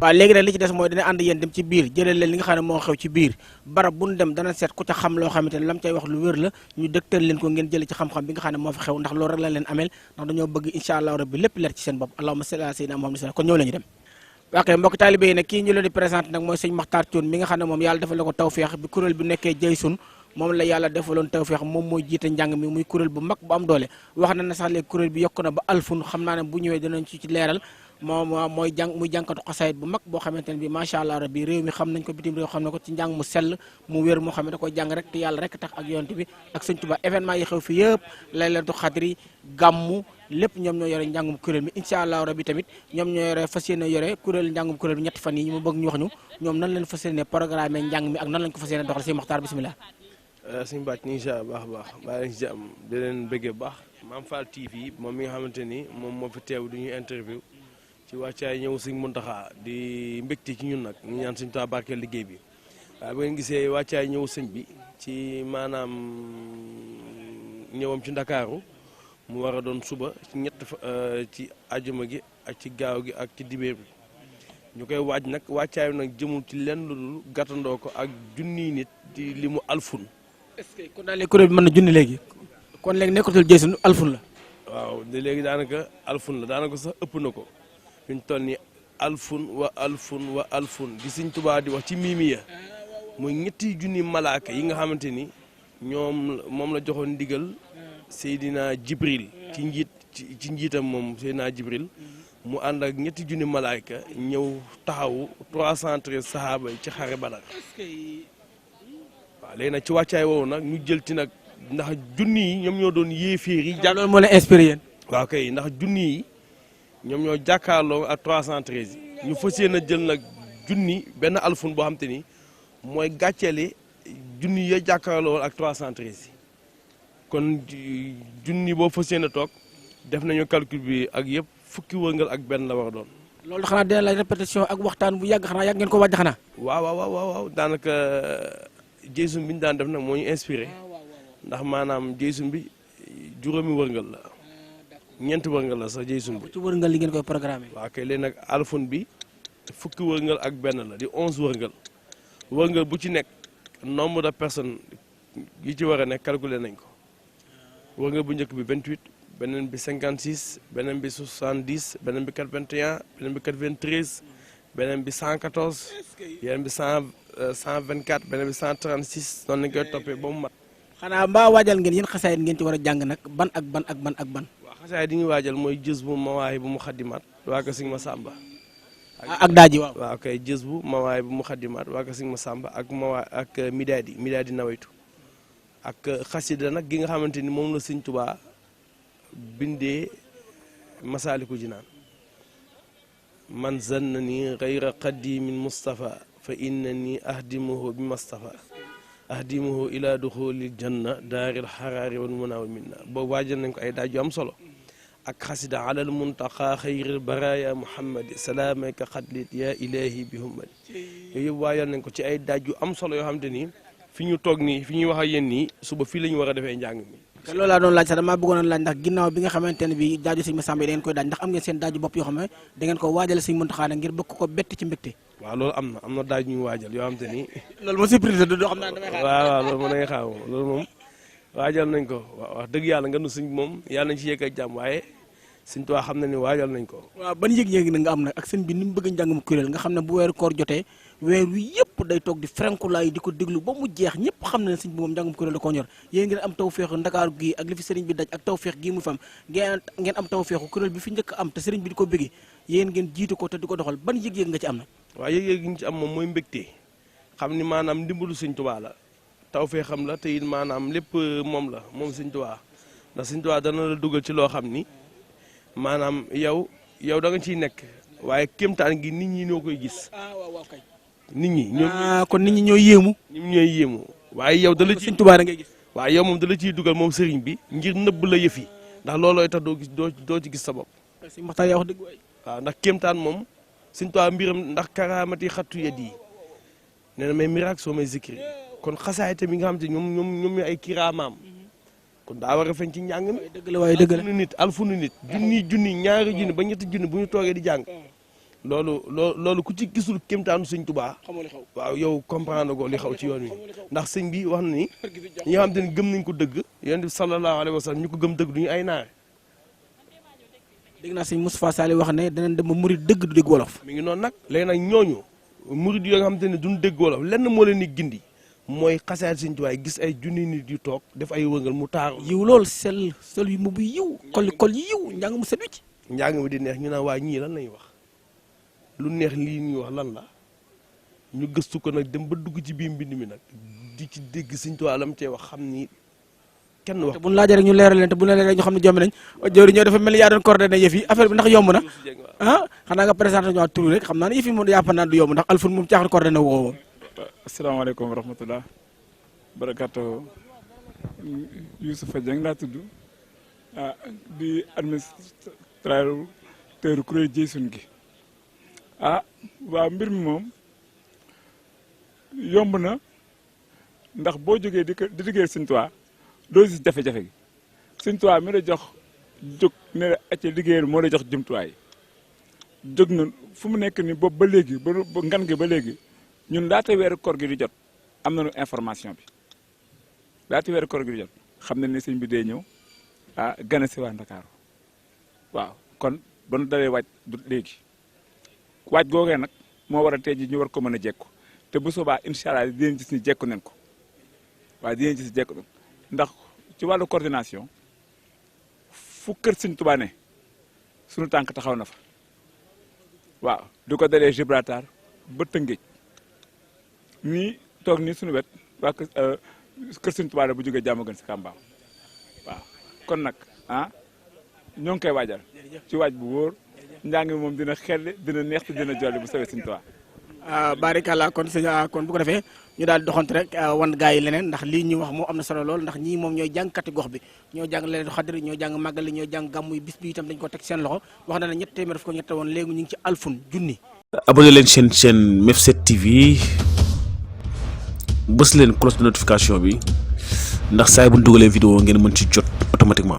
waaw léegi nag li ci des mooy dana ànd yéen dem ci biir jëlee leen li nga xam ne moo xew ci biir barab bu ñu dem dana seet ku ca xam loo xamante ne lam cay wax lu wér la ñu dëgtal leen ko ngeen jëlee ci xam-xam bi nga xam ne moo fi xew ndax loolu rek la leen ameel ndax dañoo bëgg incha allah rabbi lépp leer ci seen bopp allahumma salli ala sayyidina Muhammad kon ñëw la ñu dem ok mbokk taalibe yi nag kii ñu leen di présenté nag mooy sëñ Makhtar Thioune mi nga xam ne moom yàlla defal ko tawfeex bi kuréel bi nekkee Jaysun moom la yàlla defaloon tawfeex moom mooy jiite njàng mi muy kuréel bu mag bu am doole wax na ne sax léegi kuréel bi yokk na ba alfun xam naa ne bu ñëwee dinañ ci leeral moom muy jànkatu xasaayit bu mag boo xamante ne bi macha allah rabbi réew mi xam nañ ko bitim réew xam na ko ci njàng mu sell mu wér moo xam ne da koy jàng rek te yàlla rek tax ak yonent bi ak sëñ Tuubaa événement yi xew fi yëpp Laylatul Qadri gàmmu lépp ñoom ñoo yore njàngum kuréel mi incha allah rabbi tamit ñoom ñoo yore fas yéene yore kuréel njàngum kuréel bi ñetti fan yi ñu ma bëgg ñu wax ñu ñoom nan leen fas yéene programme njàng mi ak nan lañ ko fas yéene doxal sëñ Makhtar bismillah suñu bàcc ni incha allah baax baa leen si jàmm di leen bëggee bu baax Mame Fall TV moom mi nga xamante ni moom moo fi teew du ñuy interview ci wàccaay ñëw Sëñ Muntaxa di mbégte ci ñun nag ñu ñaan Sëñ Tuubaa barkeel liggéey bi waaye bu ngeen gisee wàccaay ñëw sëñ bi ci maanaam ñëwam ci Ndakaaru mu war a doon suba ci ci ajuma gi ak ci gaaw gi ak ci dibéer bi ñu koy waaj nag wàccaayu nag jëmul ci lenn lu dul gàttandoo ko ak junniy nit di li mu alfun. est-ce que kon daal léegi kuréel bi mën na junni léegi kon léegi nekkatul Jaysun alfun la. waaw de léegi daanaka alfun la daanaka sax ëpp na ko fi ñu toll nii alfun wa alfun di Sëñ Tuubaa di wax ci miimiya muy ñetti junni malaaka yi nga xamante ni moom la joxoon ndigal Seydina Jibril ci njiitam moom Seydina Jibril mu ànd ak ñetti junni malaaka ñëw taxawu 313 sahaaba yi ci xare Badar waaw léegi nag ci wàccaay woowu nag ñu jël ci nag ndax junni yi ñoom ñoo doon yéeféer yi. loolu moo leen inspiré yéen. waaw kay ndax junni yi ñoom ñoo jàkkaarloo ak 313 yi ñu fas yéene jël nag junni benn alfun boo xam te ni mooy gàcceeli junni ya jàkkaarloo ak 313 yi kon junni boo fas yéene toog def nañu calcul bi ak yëpp fukki wërngal ak benn la war a doon. loolu xanaa dina la répétition ak waxtaan bu yàgg xanaa yàgg ngeen ko wàjj xanaa. waaw daanaka Jaysun bi ñu daan def nag moo ñu inspiré ndax maanaam Jaysun bi juróomi wërngal la ñeenti wërngal la sax Jaysun bi. ci wërngal li ngeen koy programmé. waaw kay léegi nag alfun bi fukki wërngal ak benn la di 11 wërngal wërngal bu ci nekk nombre de personnes yi ci war a nekk calculé nañ ko wërngal bu njëkk bi 28. beneen bi 56 beneen bi 70 beneen bi 81 beneen bi 93 beneen bi 114 yeneen bi 124 beneen bi 136 noonu lañ koy toppee ba mu mat. xanaa mbaa waajal ngeen yéen xasaayit ngeen ci war a jàng nag ban ak ban. waaw xasaayit yi ñuy waajal mooy jës bu mawaay bu mu xaddimaat waa ko Sëñ Masamba. ak daaji waaw. waaw kay jës bu mawaay bu mu xaddimaat waa ko Sëñ Masamba ak mawaay ak midaadi nawaytu ak xasida nag gi nga xamante ni moom la Sëñ Tuubaa bindee Masaalikul Jinaan man zannani gayra qadimin Mustafa fa innani ahdimuhu bi Mustafa ahdimuhu ila duxulil janna daaril xaraari wal munaa wal minna boobu waajal nañ ko ay daaj yu am solo ak xasida alal muntaqa xayril baraya muhammadi salaamaka xadlit ya ilahi bi hummadi yooyu yëpp waajal nañ ko ci ay daaj yu am solo yoo xam te ni fi ñu toog nii fi ñuy wax ak yéen nii suba fii la ñu war a defee njàng mi. te loolu laa doon laaj sax damaa bëggoon a laaj ndax ginnaaw bi nga xamante ne bi daaju Sëñ Massamba yi da ngeen koy daaj ndax am ngeen seen daaju bopp yoo xam ne da ngeen ko waajal Sëñ Muntaxa ngir bëgg ko bett ci mbégte. waaw loolu am na daaj ñu waajal yoo xam te ni. loolu moom surprise doo xam naa damay xaar. waaw loolu mën nañu xaar moom loolu moom waajal nañ ko wax dëgg yàlla nga nu sëñ moom yàlla nañ ci yegg ak jàmm waaye Sëñ Tuubaa xam na ni waajal nañ ko. waaw ban yëg-yëg na nga am nag ak sëñ bi ni mu bëgg njàngum kuréel nga xam ne bu weeru koor jotee weer wi yëpp day toog di frenkulaay di ko déglu ba mu jeex ñëpp xam na ne sëñ bi moom njàngum kuréel da koo ñor yéen ngeen am tawféexu Ndakaaru gii ak li fi sëriñ bi daj ak tawféex gii mu fam ngeen am tawféexu kuréel bi fi njëkk am te sëriñ bi di ko bëggee yéen ngeen jiitu ko te di ko doxal ban yëg-yëg nga ci am nag. waaw yëg-yëg gi ñu ci am moom mooy mbégte xam ni maanaam ndimbalu Sëñ Tuubaa la tawféexam la te it maanaam lépp moom la moom Sëñ Tuubaa ndax Sëñ Tuubaa dana la dugal ci loo xam ni maanaam yow da nga ciy nekk waaye kéemtaan gi nit ñi ñoo koy gis. waaw kay. nit ñi ñoom kon nit ñi ñooy yéemu. ñoom ñooy yéemu waaye yow da la Sëñ Tuubaa da ngay gis. waaye yow moom da la ciy dugal moom sëriñ bi ngir nëbb la yëf yi ndax loolooy tax doo ci gis sa bopp. si Maxtaar yaa wax dëgg waay. waaw ndax kéemtaan moom Sëñ Tuubaa mbiram ndax karaamati xattu yat yi nee na may miracle soo may zikri kon xasaay tamit nga xam te ñoom ay kiraamaam kon daa war a feeñ ci njàng mi. dëgg la waaye dëgg la alfunu nit junni ñaari junni ba ñetti junni bu ñu toogee di jàng loolu ku ci gisul kéemtaanu sëñ Tuubaa waaw yow comprendre ko li xaw ci yoon wi ndax sëñ bi wax na ni ñi nga xam te ne gëm nañ ko dëgg yonent bi sallallahu alayhi wa sallam ñu ko gëm dëgg du ñu ay naare. dégg naa sëñ Moustapha Sall wax ne danañ dem ba murid dëgg du dégg wolof. mi ngi noonu nag léegi nag ñooñu murid yoo nga xam te ne duñ dégg wolof lenn moo leen di gindi mooy xasaat sëñ Tuubaa gis ay junni nit yu toog def ay wëngal mu taaru. yiw lool sel yu mu bu yiw kol yiw njàng mu set wicc. njàng mi di neex ñu naan waa ñii lan lañuy wax lu neex lii ñuy wax lan la ñu gëstu ko nag dem ba dugg ci biir mbind mi nag di ci dégg sëñ Tuubaa lam cee wax xam ni kenn wax. te bu ñu laajee rek ñu leeral leen te bu ñu leeral ñu xam ne jomb nañ jëwri ñoo dafa mel ni yaa doon coordonné yëf yi affaire bi ndax yomb na xanaa nga présenté ñu tur rek xam naa ne yëf yi moom yàpp naa du yomb ndax Alfoune moom caaxaan coordonné woo moom. asalaamaaleykum wa rahmatulah barakaatu Youssoufa Dieng laa tudd di administrateur kuréel Jeysun gi waaw mbir mi moom yomb na ndax boo jógee di liggéey Sëñ Tuubaa doo gis jafe-jafe gi Sëñ Tuubaa mi la jox jóg ne la acca liggéeyal moo la jox jumtuwaay jóg na fu mu nekk ni boobu ba léegi ba ngan gi ba léegi ñun laata weeru koor gi di jot am nañu information bi laata weeru koor gi di jot xam nañ ne sëñ bi dee ñëw gane si waa Ndakaaru waaw kon ba nu dalee waaj du léegi waaj googee nag moo war a tey ji ñu war ko mën a jekku te bu soobaa incha allah dinañ gis ni jekku nañ ko waaye dinañ gis ni jekku nañ ndax ci wàllu coordination fu kër Sëñ Tuubaa ne suñu tànk taxaw na fa waaw du ko dalee Gibraltar ba Tëngéej nii toog nii suñu wet waa kër Sëñ Tuubaa la bu jógee jàmm gën si Kàmbaaw waaw kon nag ñoo ngi koy waajal ci waaj bu wóor njàng mi moom dina xel dina neex te dina jolli bu sawee Sëñ Tuubaa. barikàlla kon kon bu ko defee ñu daal doxante rek wan gaa yi leneen ndax lii ñu wax moom am na solo lool ndax ñii moom ñooy jàngkati gox bi ñoo jàng leen xadri ñoo jàng màggali ñoo jàng gàmmu yi bis bi itam dañ ko teg seen loxo wax na ne ñett téeméer daf ko ñette woon léegi ñu ngi ci Alfoune junni. abonné leen chaîne MEF7 TV bës leen cloche de notification bi ndax saa yi bu ñu dugalee vidéo ngeen mën ci jot automatiquement.